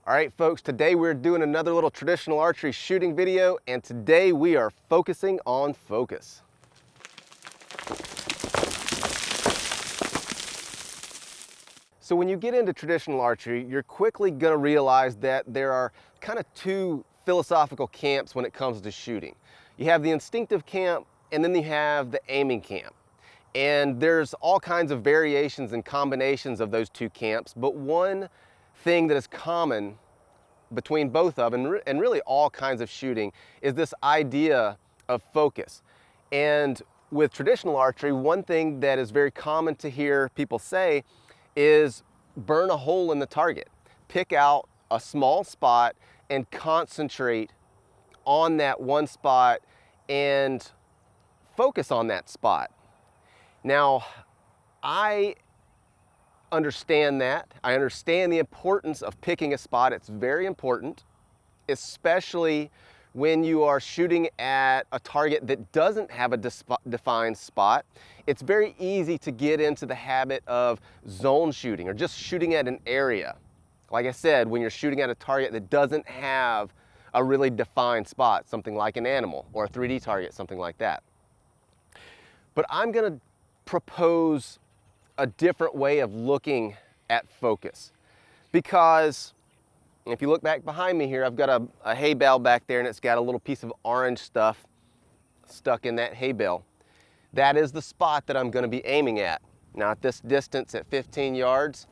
All right, folks, today we're doing another little traditional archery shooting video, and today we are focusing on focus. So when you get into traditional archery, you're quickly going to realize that there are kind of two philosophical camps when it comes to shooting. You have the instinctive camp, and then you have the aiming camp. And there's all kinds of variations and combinations of those two camps, but one thing that is common between both of them, and really all kinds of shooting, is this idea of focus. And with traditional archery, one thing that is very common to hear people say is burn a hole in the target. Pick out a small spot and concentrate on that one spot and focus on that spot. Now, I understand that. I understand the importance of picking a spot. It's very important, especially when you are shooting at a target that doesn't have a defined spot. It's very easy to get into the habit of zone shooting or just shooting at an area. Like I said, when you're shooting at a target that doesn't have a really defined spot, something like an animal or a 3D target, something like that. But I'm going to propose a different way of looking at focus, because if you look back behind me here, I've got a hay bale back there, and it's got a little piece of orange stuff stuck in that hay bale. That is the spot that I'm going to be aiming at. Now at this distance, at 15 yards,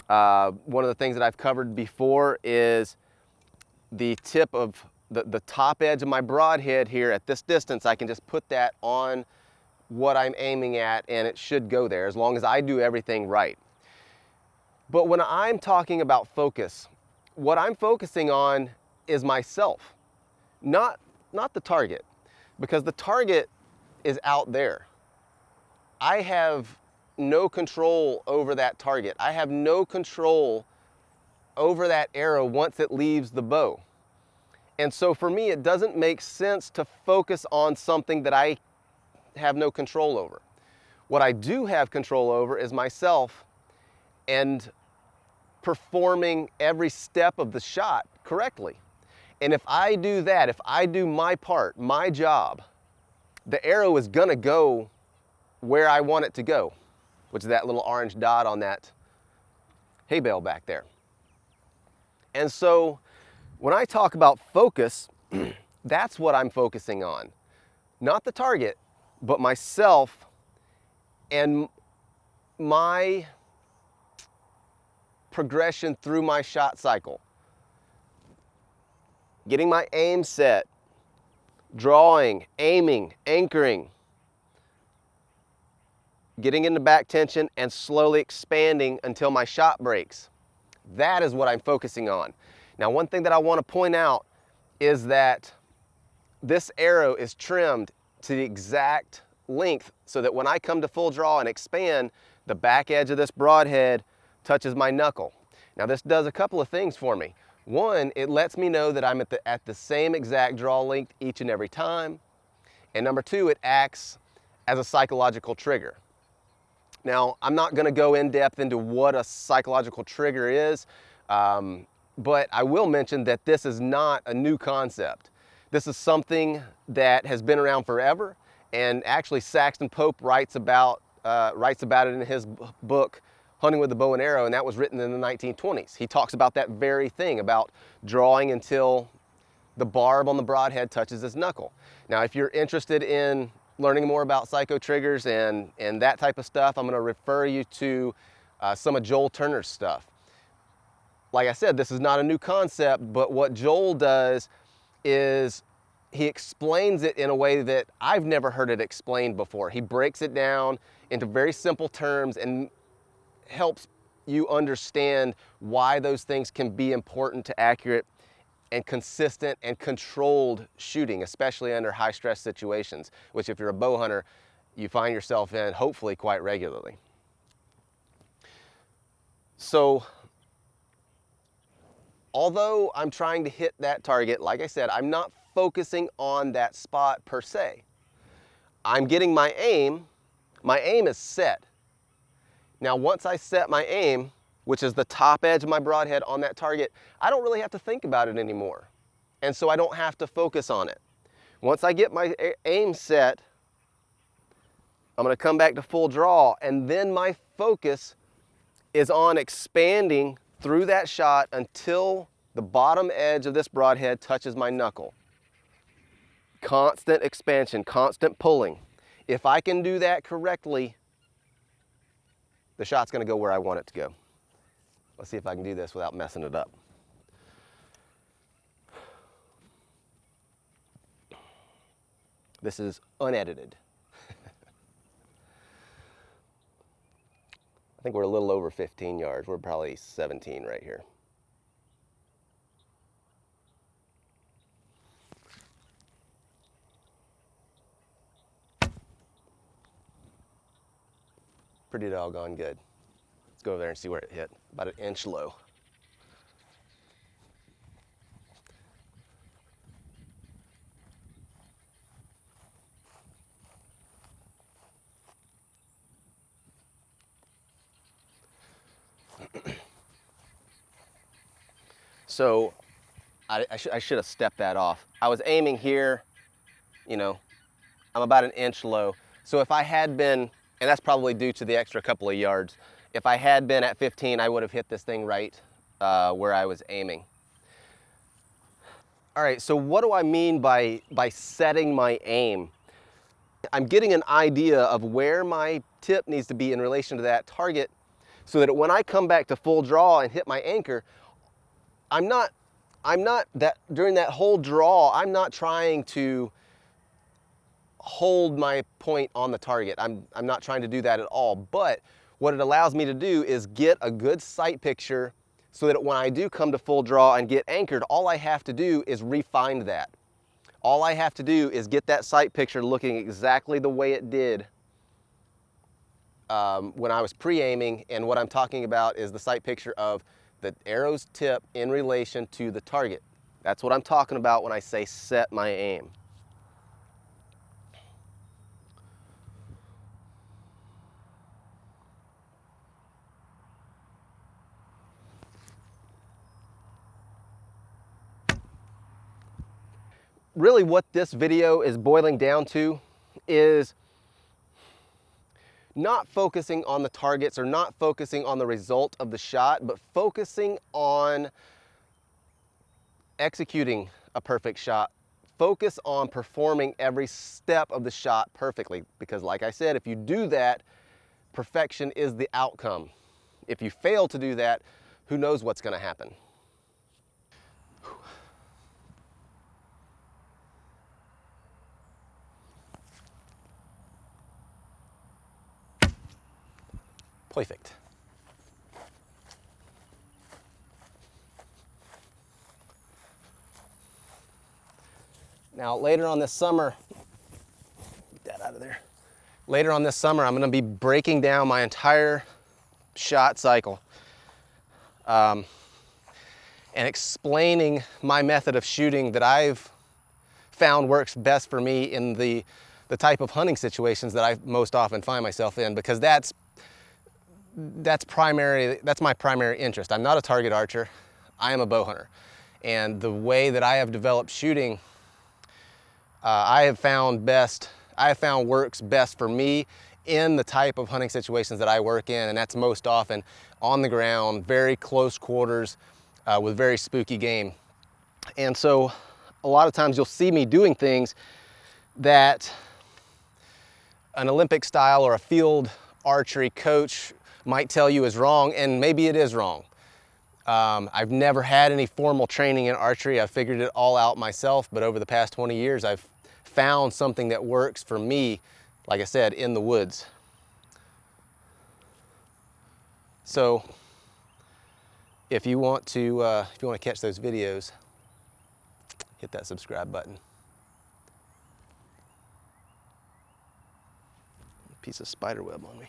one of the things that I've covered before is the tip of the top edge of my broadhead here. At this distance, I can just put that on what I'm aiming at, and it should go there as long as I do everything right. But when I'm talking about focus, what I'm focusing on is myself, not the target, because the target is out there. I have no control over that target. I have no control over that arrow once it leaves the bow. And so for me, it doesn't make sense to focus on something that I have no control over. What I do have control over is myself and performing every step of the shot correctly. And if I do that, if I do my part, my job, the arrow is gonna go where I want it to go, which is that little orange dot on that hay bale back there. And so when I talk about focus, that's what I'm focusing on. Not the target, but myself and my progression through my shot cycle. Getting my aim set, drawing, aiming, anchoring, getting into back tension and slowly expanding until my shot breaks. That is what I'm focusing on. Now, one thing that I want to point out is that this arrow is trimmed to the exact length so that when I come to full draw and expand, the back edge of this broadhead touches my knuckle. Now this does a couple of things for me. One, it lets me know that I'm at the same exact draw length each and every time. And number two, it acts as a psychological trigger. Now, I'm not going to go in depth into what a psychological trigger is, but I will mention that this is not a new concept. This is something that has been around forever, and actually Saxton Pope writes about it in his book, Hunting with the Bow and Arrow, and that was written in the 1920s. He talks about that very thing, about drawing until the barb on the broadhead touches his knuckle. Now, if you're interested in learning more about psycho triggers and that type of stuff, I'm going to refer you to some of Joel Turner's stuff. Like I said, this is not a new concept, but what Joel does is he explains it in a way that I've never heard it explained before. He breaks it down into very simple terms and helps you understand why those things can be important to accurate and consistent and controlled shooting, especially under high stress situations, which if you're a bow hunter, you find yourself in hopefully quite regularly. So, although I'm trying to hit that target, like I said, I'm not focusing on that spot per se. I'm getting my aim is set. Now, once I set my aim, which is the top edge of my broadhead on that target, I don't really have to think about it anymore. And so I don't have to focus on it. Once I get my aim set, I'm gonna come back to full draw, and then my focus is on expanding through that shot until the bottom edge of this broadhead touches my knuckle. Constant expansion, constant pulling. If I can do that correctly, the shot's gonna go where I want it to go. Let's see if I can do this without messing it up. This is unedited. I think we're a little over 15 yards. We're probably 17 right here. Pretty doggone good. Let's go over there and see where it hit. About an inch low. So I should have stepped that off. I was aiming here, you know, I'm about an inch low. So if I had been, and that's probably due to the extra couple of yards, if I had been at 15, I would have hit this thing right where I was aiming. All right, so what do I mean by setting my aim? I'm getting an idea of where my tip needs to be in relation to that target so that when I come back to full draw and hit my anchor, I'm not that during that whole draw, I'm not trying to hold my point on the target. I'm not trying to do that at all. But what it allows me to do is get a good sight picture so that when I do come to full draw and get anchored, all I have to do is refine that. All I have to do is get that sight picture looking exactly the way it did when I was pre-aiming, and what I'm talking about is the sight picture of the arrow's tip in relation to the target. That's what I'm talking about when I say set my aim. Really what this video is boiling down to is not focusing on the targets or not focusing on the result of the shot, but focusing on executing a perfect shot. Focus on performing every step of the shot perfectly, because like I said, if you do that, perfection is the outcome. If you fail to do that, who knows what's going to happen. Perfect. Now later on this summer, get that out of there. Later on this summer, I'm going to be breaking down my entire shot cycle and explaining my method of shooting that I've found works best for me in the type of hunting situations that I most often find myself in, because that's my primary interest. I'm not a target archer, I am a bow hunter. And the way that I have developed shooting, I have found works best for me in the type of hunting situations that I work in, and that's most often on the ground, very close quarters, with very spooky game. And so a lot of times you'll see me doing things that an Olympic style or a field archery coach might tell you is wrong, and maybe it is wrong. I've never had any formal training in archery. I've figured it all out myself, but over the past 20 years, I've found something that works for me, like I said, in the woods. So if you want to catch those videos, hit that subscribe button. Piece of spider web on me.